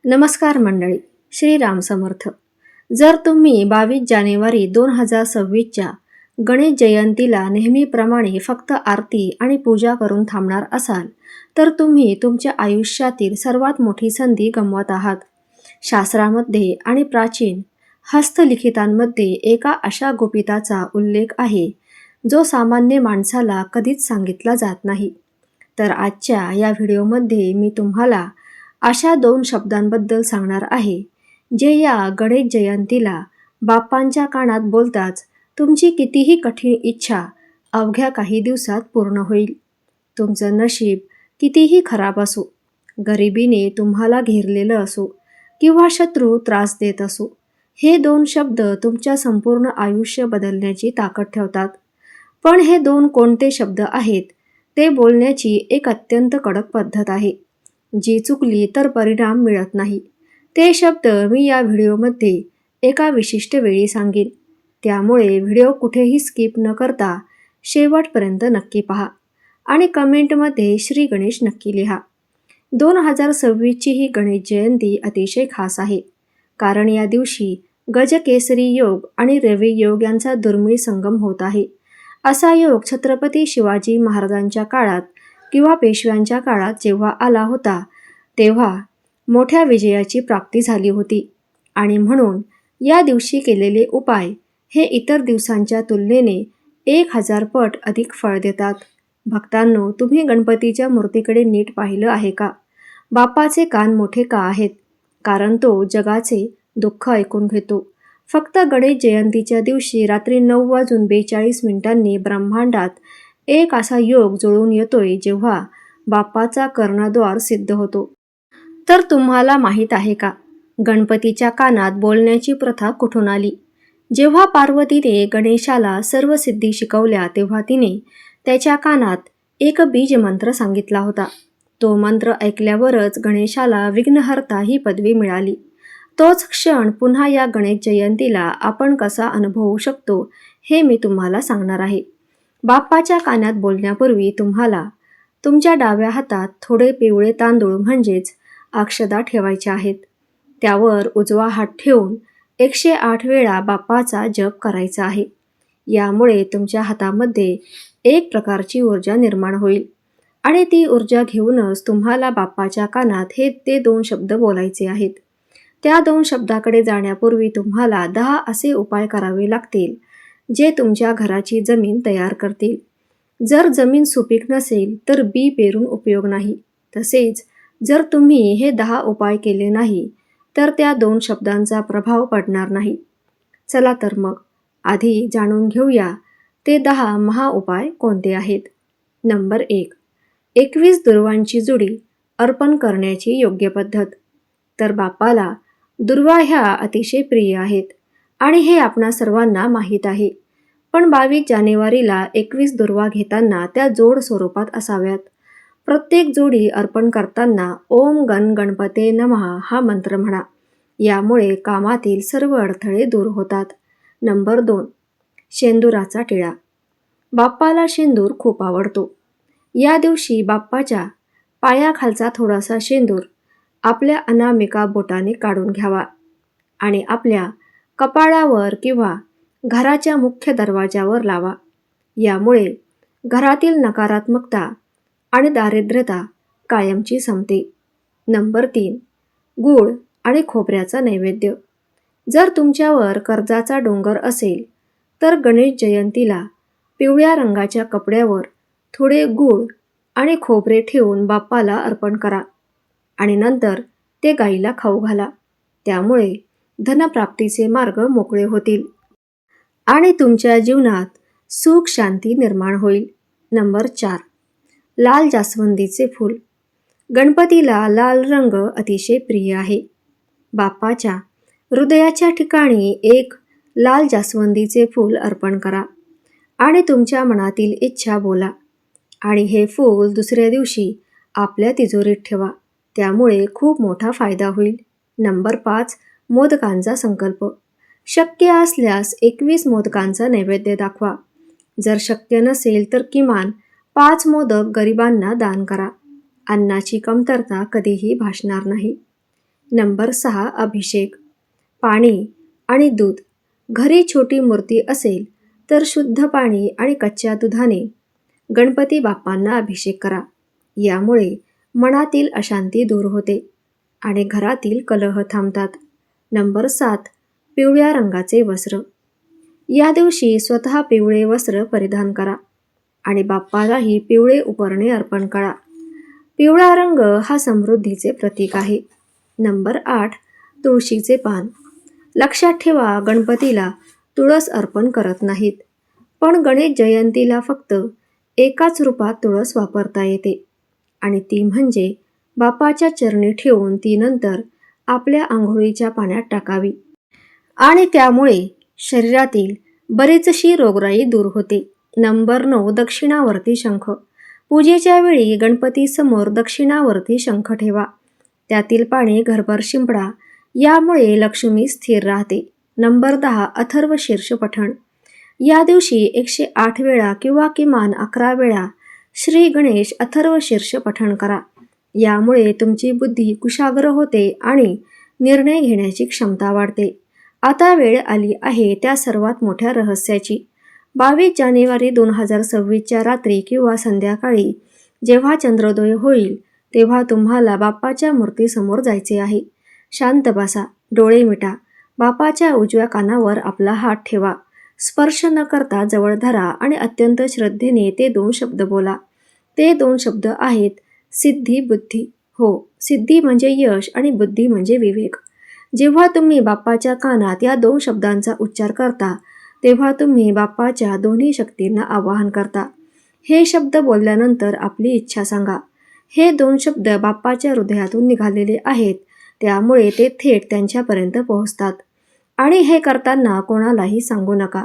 नमस्कार मंडळी, श्रीराम समर्थ. जर तुम्ही 22 जानेवारी 2026च्या गणेश जयंतीला नेहमीप्रमाणे फक्त आरती आणि पूजा करून थांबणार असाल, तर तुम्ही तुमच्या आयुष्यातील सर्वात मोठी संधी गमावत आहात. शास्त्रामध्ये आणि प्राचीन हस्तलिखितांमध्ये एका अशा गुपिताचा उल्लेख आहे, जो सामान्य माणसाला कधीच सांगितला जात नाही. तर आजच्या या व्हिडिओमध्ये मी तुम्हाला अशा 2 शब्दांबद्दल सांगणार आहे, जे या गणेश जयंतीला बाप्पांच्या कानात बोलताच तुमची कितीही कठीण इच्छा अवघ्या काही दिवसात पूर्ण होईल. तुमचं नशीब कितीही खराब असो, गरिबीने तुम्हाला घेरलेलं असो किंवा शत्रू त्रास देत असो, हे 2 शब्द तुमच्या संपूर्ण आयुष्य बदलण्याची ताकद ठेवतात. पण हे 2 कोणते शब्द आहेत, ते बोलण्याची एक अत्यंत कडक पद्धत आहे, जी चुकली तर परिणाम मिळत नाही. ते शब्द मी या व्हिडिओमध्ये एका विशिष्ट वेळी सांगेन. त्यामुळे व्हिडिओ कुठेही स्किप न करता शेवटपर्यंत नक्की पहा आणि कमेंटमध्ये श्री गणेश नक्की लिहा. 2026ची ही गणेश जयंती अतिशय खास आहे, कारण या दिवशी गजकेसरी योग आणि रवी योग यांचा दुर्मिळ संगम होत आहे. असा योग छत्रपती शिवाजी महाराजांच्या काळात किंवा पेशव्यांच्या काळात जेव्हा आला होता, तेव्हा मोठ्या विजयाची प्राप्ती झाली होती आणि म्हणून या दिवशी केलेले उपाय हे इतर दिवसांच्या तुलनेने 1000 पट अधिक फळ देतात. भक्तांनो, तुम्ही गणपतीच्या मूर्तीकडे नीट पाहिलं आहे का? बाप्पाचे कान मोठे का आहेत? कारण तो जगाचे दुःख ऐकून घेतो. फक्त गणेश जयंतीच्या दिवशी रात्री 9:42 ब्रह्मांडात एक असा योग जुळून येतोय, जेव्हा बाप्पाचा कर्णद्वार सिद्ध होतो. तर तुम्हाला माहीत आहे का, गणपतीच्या कानात बोलण्याची प्रथा कुठून आली? जेव्हा पार्वतीने गणेशाला सर्व सिद्धी शिकवल्या, तेव्हा तिने त्याच्या कानात एक बीज मंत्र सांगितला होता. तो मंत्र ऐकल्यावरच गणेशाला विघ्नहर्ता ही पदवी मिळाली. तोच क्षण पुन्हा या गणेश जयंतीला आपण कसा अनुभवू शकतो, हे मी तुम्हाला सांगणार आहे. बाप्पाच्या कानात बोलण्यापूर्वी तुम्हाला तुमच्या डाव्या हातात थोडे पिवळे तांदूळ म्हणजेच अक्षदा ठेवायच्या आहेत. त्यावर उजवा हात ठेवून 108 वेळा बाप्पाचा जप करायचा आहे. यामुळे तुमच्या हातामध्ये एक प्रकारची ऊर्जा निर्माण होईल आणि ती ऊर्जा घेऊनच तुम्हाला बाप्पाच्या कानात ते 2 शब्द बोलायचे आहेत. त्या 2 शब्दाकडे जाण्यापूर्वी तुम्हाला 10 असे उपाय करावे लागतील, जे तुमच्या घराची जमीन तयार करतील. जर जमीन सुपीक नसेल तर बी पेरून उपयोग नाही. तसेच जर तुम्ही हे 10 उपाय केले नाही, तर त्या 2 शब्दांचा प्रभाव पडणार नाही. चला तर मग आधी जाणून घेऊया ते 10 महाउपाय कोणते आहेत. नंबर 1. 21 दुर्वांची जुडी अर्पण करण्याची योग्य पद्धत. तर बाप्पाला दुर्वा ह्या अतिशय प्रिय आहेत आणि हे आपणा सर्वांना माहीत आहे. पण 22 जानेवारीला 21 दुर्वा घेताना त्या जोड स्वरूपात असाव्यात. प्रत्येक जोडी अर्पण करताना ओम गण गणपते नमः हा मंत्र म्हणा. यामुळे कामातील सर्व अडथळे दूर होतात. नंबर 2. शेंदुराचा टिळा. बाप्पाला शेंदूर खूप आवडतो. या दिवशी बाप्पाच्या पायाखालचा थोडासा शेंदूर आपल्या अनामिका बोटाने काढून घ्यावा आणि आपल्या कपाळावर किंवा घराच्या मुख्य दरवाजावर लावा. यामुळे घरातील नकारात्मकता आणि दारिद्र्यता कायमची संपते. नंबर 3. गूळ आणि खोबऱ्याचा नैवेद्य. जर तुमच्यावर कर्जाचा डोंगर असेल, तर गणेश जयंतीला पिवळ्या रंगाच्या कपड्यावर थोडे गूळ आणि खोबरे ठेवून बाप्पाला अर्पण करा आणि नंतर ते गाईला खाऊ घाला. त्यामुळे धनप्राप्तीचे मार्ग मोकळे होतील आणि तुमच्या जीवनात सुख शांती निर्माण होईल. नंबर 4. लाल जास्वंदीचे फूल. गणपतीला लाल रंग अतिशय प्रिय आहे. बाप्पाच्या हृदयाच्या ठिकाणी एक लाल जास्वंदीचे फूल अर्पण करा आणि तुमच्या मनातील इच्छा बोला आणि हे फूल दुसऱ्या दिवशी आपल्या तिजोरीत ठेवा. त्यामुळे खूप मोठा फायदा होईल. नंबर 5. मोदकांचा संकल्प. शक्य असल्यास 21 मोदकांचा नैवेद्य दाखवा. जर शक्य नसेल तर किमान 5 मोदक गरिबांना दान करा. अन्नाची कमतरता कधीही भासणार नाही. नंबर 6 अभिषेक. पाणी आणि दूध. घरी छोटी मूर्ती असेल तर शुद्ध पाणी आणि कच्च्या दुधाने गणपती बाप्पांना अभिषेक करा. यामुळे मनातील अशांती दूर होते आणि घरातील कलह थांबतात. नंबर 7 पिवळ्या रंगाचे वस्त्र. या दिवशी स्वतः पिवळे वस्त्र परिधान करा आणि बाप्पालाही पिवळे उपरणे अर्पण करा. पिवळा रंग हा समृद्धीचे प्रतीक आहे. नंबर 8 तुळशीचे पान. लक्षात ठेवा, गणपतीला तुळस अर्पण करत नाहीत, पण गणेश जयंतीला फक्त एकाच रूपात तुळस वापरता येते आणि ती म्हणजे बाप्पाच्या चरणी ठेवून ती नंतर आपल्या आंघोळीच्या पाण्यात टाकावी आणि त्यामुळे शरीरातील बरीचशी रोगराई दूर होते. नंबर 9 दक्षिणावर्ती शंख. पूजेच्या वेळी गणपतीसमोर दक्षिणावर्ती शंख ठेवा. त्यातील पाणी घरभर शिंपडा. यामुळे लक्ष्मी स्थिर राहते. नंबर 10 अथर्व शीर्ष पठण. या दिवशी 108 वेळा किंवा किमान 11 वेळा श्री गणेश अथर्व शीर्ष पठण करा. यामुळे तुमची बुद्धी कुशाग्र होते आणि निर्णय घेण्याची क्षमता वाढते. आता वेळ आली आहे त्या सर्वात मोठ्या रहस्याची. 22 जानेवारी 2026च्या रात्री किंवा संध्याकाळी जेव्हा चंद्रोदय होईल तेव्हा तुम्हाला बाप्पाच्या मूर्तीसमोर जायचे आहे. शांत बसा, डोळे मिटा. बाप्पाच्या उजव्या कानावर आपला हात ठेवा. स्पर्श न करता जवळ धरा आणि अत्यंत श्रद्धेने ते 2 शब्द बोला. ते 2 शब्द आहेत सिद्धी बुद्धी. हो, सिद्धी म्हणजे यश आणि बुद्धी म्हणजे विवेक. जेव्हा तुम्ही बाप्पाच्या कानात या 2 शब्दांचा उच्चार करता तेव्हा तुम्ही बाप्पाच्या दोन्ही शक्तींना आवाहन करता. हे शब्द बोलल्यानंतर आपली इच्छा सांगा. हे 2 शब्द बाप्पाच्या हृदयातून निघालेले आहेत, त्यामुळे ते थेट त्यांच्यापर्यंत पोहोचतात. आणि हे करताना कोणालाही सांगू नका.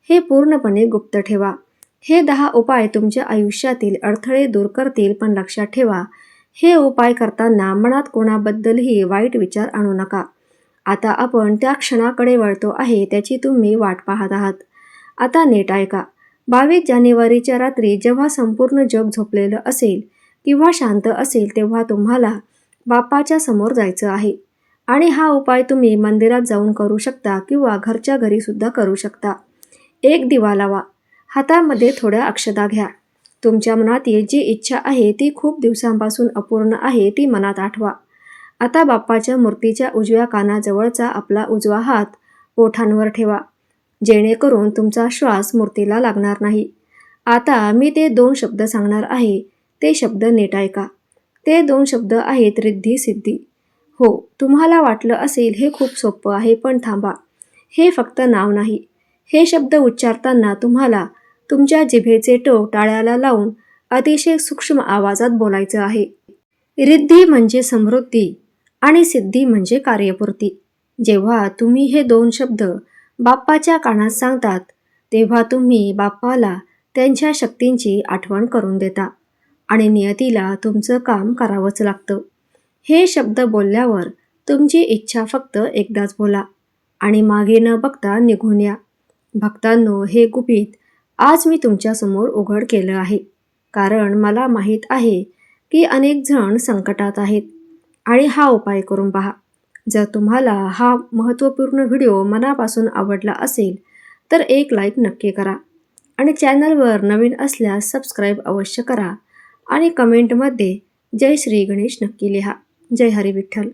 हे पूर्णपणे गुप्त ठेवा. हे 10 उपाय तुमच्या आयुष्यातील अडथळे दूर करतील, पण लक्षात ठेवा, हे उपाय करताना मनात कोणाबद्दलही वाईट विचार आणू नका. आता आपण त्या क्षणाकडे वळतो आहे त्याची तुम्ही वाट पाहत आहात. आता नीट ऐका. 22 जानेवारीच्या रात्री जेव्हा संपूर्ण जग झोपलेलं असेल किंवा शांत असेल तेव्हा तुम्हाला बाप्पाच्या समोर जायचं आहे. आणि हा उपाय तुम्ही मंदिरात जाऊन करू शकता किंवा घरच्या घरी सुद्धा करू शकता. एक दिवा लावा. हातामध्ये थोड्या अक्षता घ्या. तुमच्या मनातील जी इच्छा आहे ती खूप दिवसांपासून अपूर्ण आहे ती मनात आठवा. आता बाप्पाच्या मूर्तीच्या उजव्या कानाजवळचा आपला उजवा हात ओठांवर ठेवा, जेणेकरून तुमचा श्वास मूर्तीला लागणार नाही. आता मी ते 2 शब्द सांगणार आहे, ते शब्द नीट ऐका. ते 2 शब्द आहेत रिद्धी सिद्धी. हो, तुम्हाला वाटलं असेल हे खूप सोपं आहे, पण थांबा. हे फक्त नाव नाही. हे शब्द उच्चारताना तुम्हाला तुमच्या जिभेचे टोक टाळ्याला लावून अतिशय सूक्ष्म आवाजात बोलायचं आहे. रिद्धी म्हणजे समृद्धी आणि सिद्धी म्हणजे कार्यपूर्ती. जेव्हा तुम्ही हे 2 शब्द बाप्पाच्या कानात सांगतात तेव्हा तुम्ही बाप्पाला त्यांच्या शक्तींची आठवण करून देता आणि नियतीला तुमचं काम करावंच लागतं. हे शब्द बोलल्यावर तुमची इच्छा फक्त एकदाच बोला आणि मागे न बघता निघून या. भक्तांनो, हे गुपित आज मी तुमच्यासमोर उघड केलं आहे, कारण मला माहीत आहे की अनेक जण संकटात आहेत. आणि हा उपाय करून पहा. जर तुम्हाला हा महत्त्वपूर्ण व्हिडिओ मनापासून आवडला असेल तर एक लाईक नक्की करा आणि चॅनलवर नवीन असल्यास सबस्क्राईब अवश्य करा आणि कमेंटमध्ये जय श्री गणेश नक्की लिहा. जय हरी विठ्ठल.